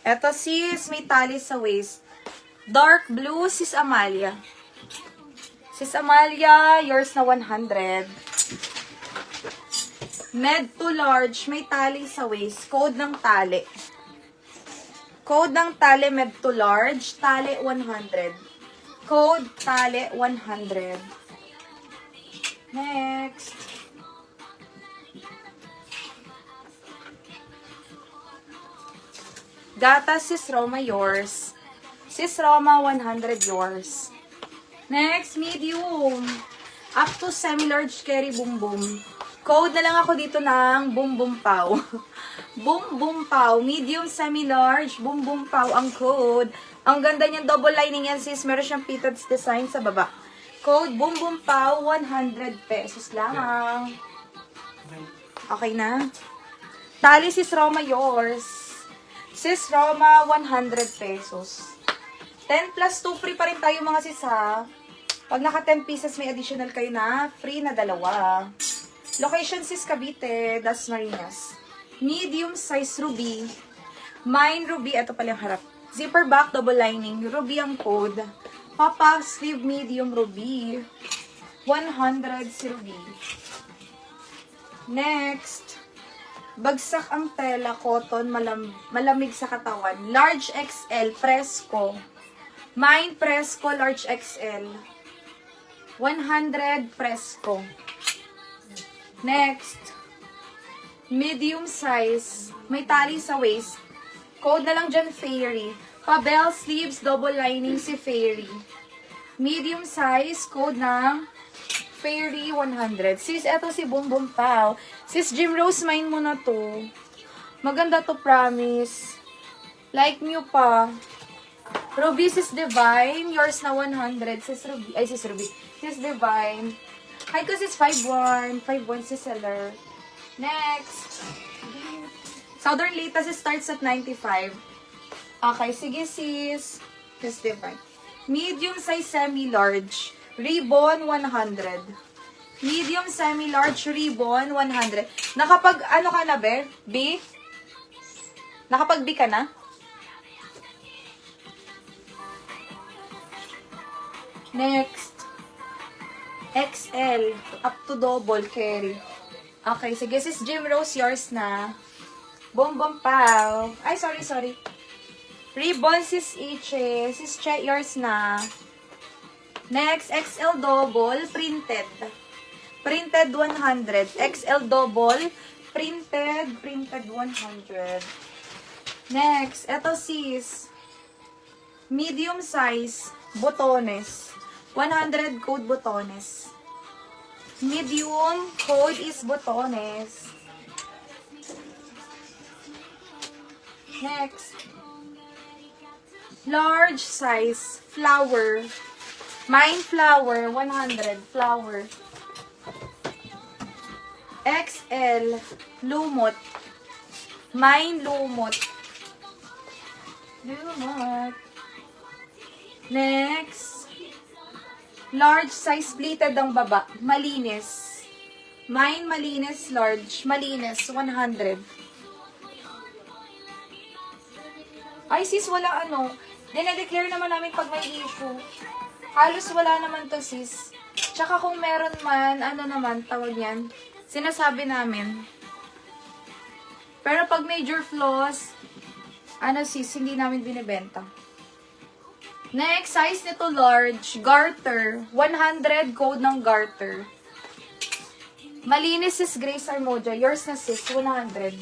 Eto sis, may tali sa waist. Dark blue, sis Amalia. Sis Amalia, yours na 100. Med to large, may tali sa waist. Code ng tali. Code ng tali, med to large, tali 100. Code, tali 100. Next. Gata, sis Roma, yours. Sis Roma, 100 yours. Next, medium. Up to semi-large carry boom boom. Code na lang ako dito ng boom boom pow. Boom boom pow. Medium, semi-large, boom boom pow ang code. Ang ganda niyan, double lining yan sis. Meron siyang pleated design sa baba. Code, boom boom pow, 100 pesos lang. Okay na? Tali, sis Roma, yours. Sis Roma, 100 pesos. 10 plus 2, free pa rin tayo mga sis ha. Pag naka 10 pieces, may additional kayo na free na dalawa. Location sis Cavite, Dasmariñas. Medium size ruby. Mine ruby, ito pala yung harap. Zipper back, double lining. Ruby ang code. Pop-up sleeve medium ruby. 100 si ruby. Next. Bagsak ang tela, cotton, malamig sa katawan. Large XL, Fresco. Mine Fresco, large XL. 100 Fresco. Next. Medium size. May tali sa waist. Code na lang dyan, Fairy. Pa-bell sleeves, double lining si Fairy. Medium size, code ng Fairy 100. Sis, eto si Boom Boom Pao. Sis, Jim Rose, mine mo na to. Maganda to, promise. Like nyo pa. Ruby, sis Divine. Yours na 100. Sis Ruby. Ay, sis Ruby. Sis Divine. Hi ko, sis 51. 51 sis seller. Next. Southern Lita, sis starts at 95. Okay, sige sis. Sis Divine. Medium size semi-large. Ribbon, 100. Medium, semi-large, ribbon, 100. Nakapag, ano ka na, be? B? Nakapag B ka na? Next. XL. Up to double carry. Okay, sige, sis Jim Rose, yours na. Boom, boom, pow. Ay, sorry. Ribbon, sis Iche. Sis Che, yours na. Next, XL double, printed. Printed 100. XL double, printed 100. Next, eto sis. Medium size, botones. 100 code botones. Medium code is botones. Next. Large size, flower. Mine flower, 100 flower. XL, lumot. Mine lumot. Lumot. Next. Large size pleated ang baba. Malinis. Mine malinis, large. Malinis, 100. Ay sis, wala ano. Dinedeclare naman namin pag may issue. Halos wala naman to sis. Tsaka kung meron man, ano naman, tawag yan, sinasabi namin. Pero pag major flaws, ano sis, hindi namin binibenta. Next, size nito large, garter. 100 code ng garter. Malinis sis Grace Armoja. Yours na sis, 100.